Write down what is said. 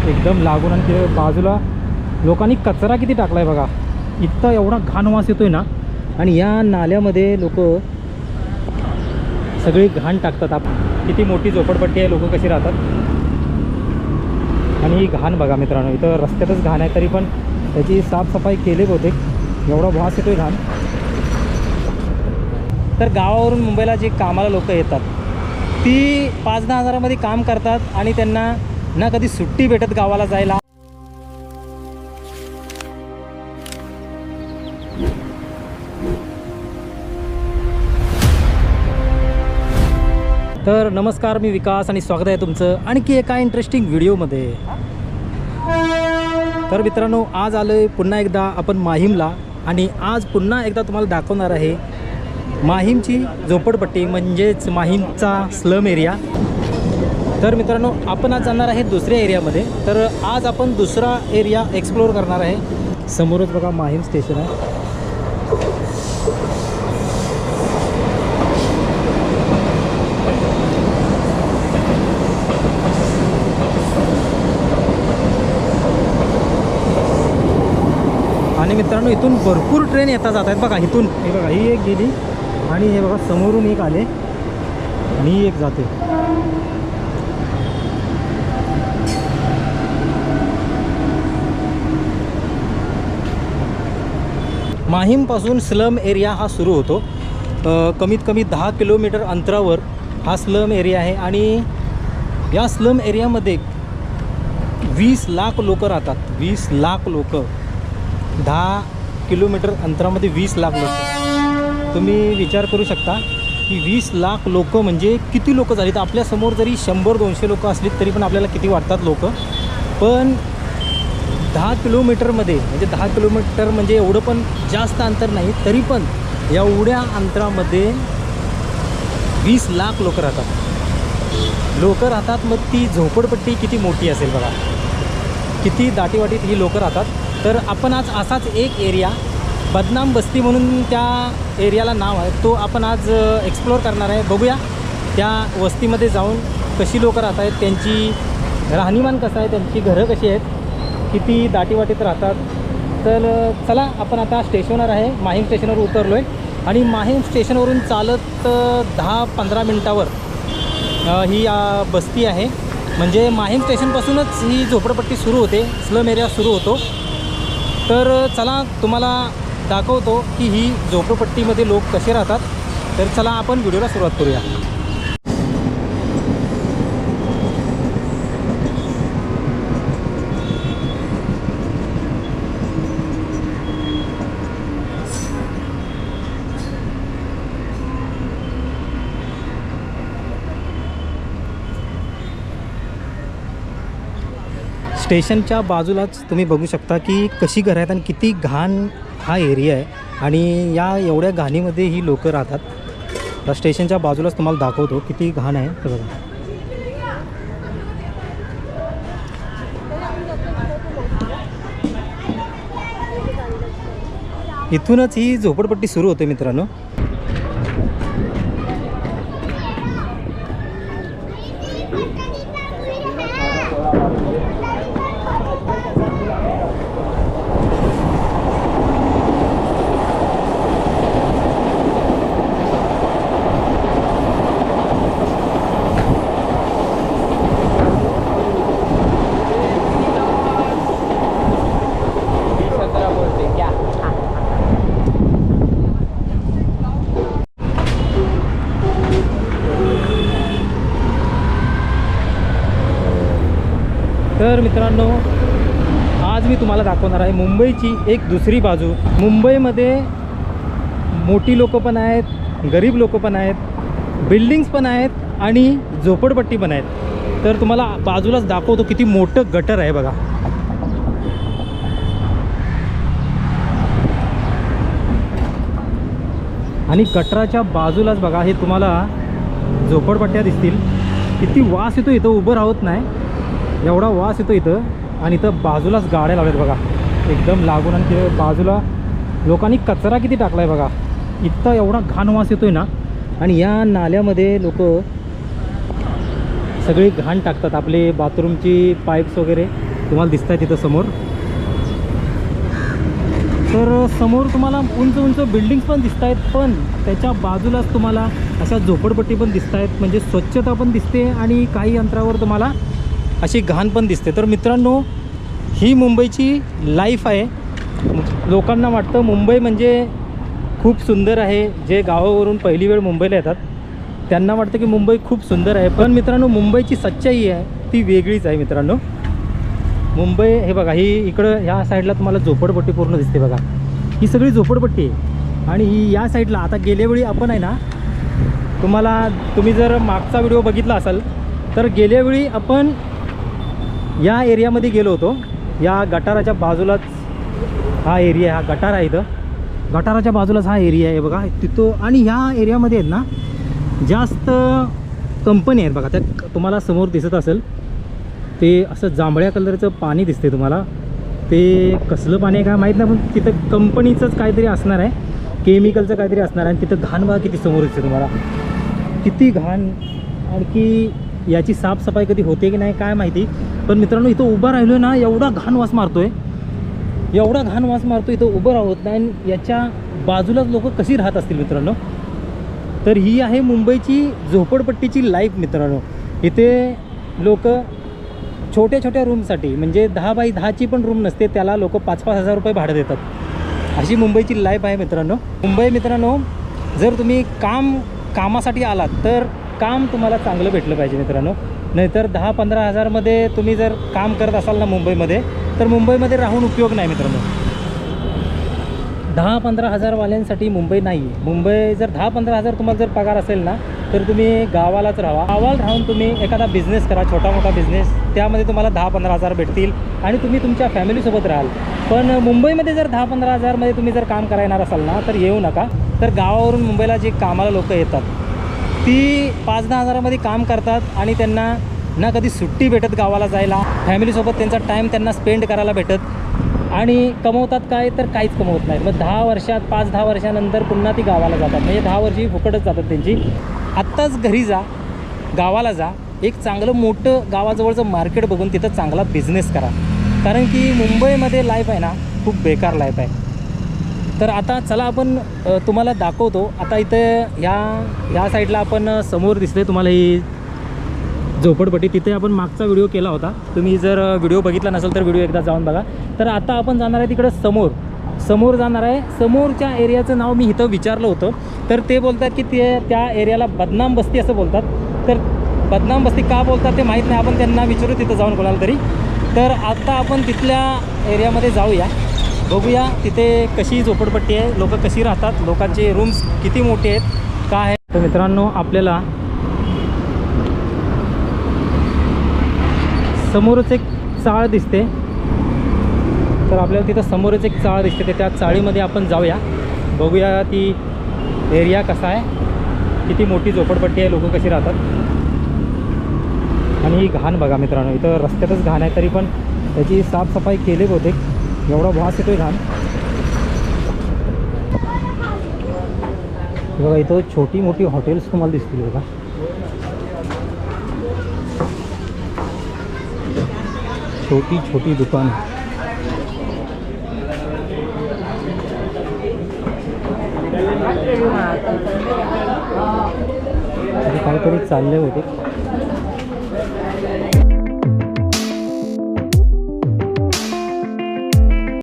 एकदम लागून. आणि ते बाजूला लोकांनी कचरा किती टाकला आहे बघा. इतका एवढा घाण वास येतोय ना. आणि या नाल्यामध्ये लोक सगळी घाण टाकतात. किती मोठी झोपडपट्टी आहे, लोक कशी राहतात. आणि ही घाण बघा मित्रांनो, इथं रस्त्यातच घाण आहे तरी पण त्याची साफसफाई केली बहुतेक. एवढा वास येतोय घाण. तर गावावरून मुंबईला जे कामाला लोक येतात ती 5-10 हजारामध्ये काम करतात आणि त्यांना ना कधी सुट्टी भेटत गावाला जायला. तर नमस्कार, मी विकास आणि स्वागत आहे तुमचं आणखी एका इंटरेस्टिंग व्हिडिओमध्ये. तर मित्रांनो, आज आलो आहे पुन्हा एकदा आपण माहीमला. आणि आज पुन्हा एकदा तुम्हाला दाखवणार आहे माहीमची झोपडपट्टी, म्हणजेच माहीमचा स्लम एरिया. तर मित्रांनो, आपण आज जाणार आहे दुसऱ्या एरियामध्ये. तर आज आपण दुसरा एरिया एक्सप्लोअर करणार आहे. समोरच बघा माहीम स्टेशन आहे. आणि मित्रांनो, इथून भरपूर ट्रेन येतात जात आहेत बघा. इथून हे बघा, ही एक गेली आणि हे बघा समोरून एक आले आणि ही एक जाते. माहीमपासून स्लम एरिया हा सुरू होतो. कमीत कमी 10 किलोमीटर अंतरावर हा स्लम एरिया आहे. आणि या स्लम एरियामध्ये 20 लाख लोक राहतात. 20 लाख लोक, 10 किलोमीटर अंतरामध्ये 20 लाख लोक. तुम्ही विचार करू शकता की 20 लाख लोक म्हणजे किती लोक झाली. तर आपल्यासमोर जरी 100-200 लोक असली तरी पण आपल्याला किती वाटतात लोक. पण 10 किलोमीटरमध्ये म्हणजे 10 किलोमीटर म्हणजे एवढं पण जास्त अंतर नाही, तरी पण एवढ्या अंतरामध्ये 20 लाख लोक राहतात. मग ती झोपडपट्टी किती मोठी असेल बघा, किती दाटीवाटीत ही लोक राहतात. तर आपण आज असाच एक एरिया, बदनाम बस्ती म्हणून त्या एरियाला नाव आहे, तो आपण आज एक्सप्लोअर करणार आहे. बघूया त्या वस्तीमध्ये जाऊन कशी लोक राहत आहेत, त्यांची राहणीमान कसं आहे, त्यांची घरं कशी आहेत, किती दाटीवाटीत राहतात. तर चला, आपण आता स्टेशनवर आहे, माहीम स्टेशनवर उतरलो आहे. आणि माहीम स्टेशनवरून चालत 10-15 मिनटावर ही बस्ती आहे. म्हणजे माहीम स्टेशनपासूनच ही झोपडपट्टी सुरू होते, स्लम एरिया सुरू होतो. तर चला, तुम्हाला दाखवतो की ही झोपडपट्टीमध्ये लोक कसे राहतात. तर चला, आपण व्हिडिओला सुरुवात करूया. स्टेशनच्या बाजूलाच तुम्ही बघू शकता की कशी घरं आहेत आणि किती घाण हा एरिया आहे. आणि या एवढ्या घाणीमध्ये ही लोक राहतात. तर स्टेशनच्या बाजूलाच तुम्हाला दाखवतो किती घाण आहे. तर बघा, इथूनच ही झोपडपट्टी सुरू होते मित्रांनो. तर मित्रांनो, आज मी तुम्हाला दाखवणार आहे मुंबईची एक दुसरी बाजू. मुंबईमध्ये मोठी लोक पण आहेत, गरीब लोक पण आहेत, बिल्डिंग्स पण आहेत आणि झोपडपट्टी पण आहेत. तर तुम्हाला बाजूलाच दाखवतो किती मोठं गटर आहे बघा. आणि गटराच्या बाजूलाच बघा, हे तुम्हाला झोपडपट्ट्या दिसतील. किती वास येतो, इथं उभं राहत नाही, एवढा वास येतो इथं. आणि इथं बाजूलाच गाड्या लावल्यात बघा, एकदम लागून. आणि ते बाजूला लोकांनी कचरा किती टाकला आहे बघा. इतका एवढा घाण वास येतोय ना. आणि या नाल्यामध्ये लोक सगळी घाण टाकतात, आपले बाथरूमची पाईप्स वगैरे तुम्हाला दिसत आहे तिथं समोर. तर समोर तुम्हाला उंच उंच बिल्डिंग्स पण दिसत आहेत, पण त्याच्या बाजूलाच तुम्हाला अशा झोपडपट्टी पण दिसत आहेत. म्हणजे स्वच्छता पण दिसते आणि काही अंतरावर तुम्हाला अशी घाण पण दिसते. तर मित्रांनो, ही मुंबईची लाईफ आहे. लोकांना वाटतं मुंबई म्हणजे खूप सुंदर आहे. जे गावावरून पहिली वेळ मुंबईला येतात त्यांना वाटतं की मुंबई खूप सुंदर आहे, पण मित्रांनो मुंबईची सच्चाई आहे ती वेगळीच आहे. मित्रांनो, मुंबई हे बघा, ही इकडं ह्या साईडला तुम्हाला झोपडपट्टी पूर्ण दिसते बघा. ही सगळी झोपडपट्टी आहे. आणि ही या साईडला आता गेल्यावेळी आपण आहे ना, तुम्ही जर मागचा व्हिडिओ बघितला असाल तर गेल्यावेळी आपण या एरियामध्ये गेलो होतो. या गटाराच्या बाजूलाच हा एरिया, हा गटार आहे. इथं गटाराच्या बाजूलाच हा एरिया आहे बघा तिथं. आणि ह्या एरियामध्ये आहेत ना जास्त कंपनी आहेत बघा. त्या तुम्हाला समोर दिसत असेल ते असं जांभळ्या कलरचं पाणी दिसते तुम्हाला. ते कसलं पाणी आहे काय माहीत नाही, पण तिथं कंपनीचंच काहीतरी असणार आहे, केमिकलचं काहीतरी असणार आहे. आणि तिथं घाण बघा किती समोर दिसते तुम्हाला, किती घाण. आणखी याची साफसफाई कधी होते की नाही काय माहिती. पण मित्रांनो, इथं उभं राहिलो ना, एवढा घाण वास मारतोय, एवढा घाण वास मारतो, इथं उभं राहत नाही. आणि याच्या बाजूलाच लोक कशी राहत असतील मित्रांनो. तर ही आहे मुंबईची झोपडपट्टीची लाईफ मित्रांनो. इथे लोक छोट्या छोट्या रूमसाठी, म्हणजे 10x10ची पण रूम नसते, त्याला लोक 5-5 हजार रुपये भाडं देतात. अशी मुंबईची लाईफ आहे मित्रांनो. मुंबई मित्रांनो, जर तुम्ही कामासाठी आलात तर काम तुम्हाला चांगलं भेटलं पाहिजे मित्रांनो. नाहीतर 10-15 हजारमध्ये तुम्ही जर काम करत असाल ना मुंबईमध्ये, तर मुंबईमध्ये राहून उपयोग नाही मित्रांनो. 10-15 हजारवाल्यांसाठी मुंबई नाही आहे. मुंबई जर 10-15 हजार तुम्हाला जर पगार असेल ना, तर तुम्ही गावालाच राहा. गावाला राहून तुम्ही एखादा बिझनेस करा, छोटा मोठा बिझनेस, त्यामध्ये तुम्हाला 10-15 हजार भेटतील आणि तुम्ही तुमच्या फॅमिलीसोबत राहाल. पण मुंबईमध्ये जर 10-15 हजारमध्ये तुम्ही जर काम करायणार असाल ना, तर येऊ नका. तर गावावरून मुंबईला जे कामाला लोक येतात ती 5-10 हजारामध्ये काम करतात आणि त्यांना ना कधी सुट्टी भेटत गावाला जायला, फॅमिलीसोबत त्यांचा टाईम त्यांना स्पेंड करायला भेटत. आणि कमवतात काय, तर काहीच कमवत नाहीत. मग 10 वर्षात 5-10 वर्षानंतर पुन्हा ती गावाला जातात. म्हणजे 10 वर्षी फुकटच जातात त्यांची. आत्ताच घरी जा, गावाला जा, एक चांगलं मोठं गावाजवळचं मार्केट बघून तिथं चांगला बिझनेस करा. कारण की मुंबईमध्ये लाईफ आहे ना खूप बेकार लाईफ आहे. तर आता चला आपण तुम्हाला दाखवतो. आता इथं ह्या साईडला आपण समोर दिसते तुम्हाला ही झोपडपट्टी. तिथे आपण मागचा व्हिडिओ केला होता. तुम्ही जर व्हिडिओ बघितला नसेल तर व्हिडिओ एकदा जाऊन बघा. तर आता आपण जाणार आहे तिकडं समोर जाणार आहे. समोरच्या एरियाचं नाव मी इथं विचारलं होतं, तर ते बोलतात की त्या एरियाला बदनाम बस्ती असं बोलतात. तर बदनाम बस्ती का बोलतात ते माहीत नाही, आपण त्यांना विचारू तिथं जाऊन कोणाला तरी. तर आता आपण तिथल्या एरियामध्ये जाऊया, बघूया तिथे कशी झोपडपट्टी आहे, लोक कशी राहतात, लोकांचे रूम्स किती मोठे आहेत, काय आहे. तर मित्रांनो, आपल्याला समोरच एक चाळ दिसते. तर आपल्याला तिथं समोरच एक चाळ दिसते, त्या चाळीमध्ये आपण जाऊया, बघूया ती एरिया कसा आहे, किती मोठी झोपडपट्टी आहे, लोक कशी राहतात. आणि ही घाण बघा मित्रांनो, इथं रस्त्यातच घाण आहे, तरी पण त्याची साफसफाई केली होते. एवढा वास येतोय घाण बघा. इथं छोटी मोठी हॉटेल्स तुम्हाला दिसतील बघा. छोटी छोटी दुकान. काहीतरी चालले होते.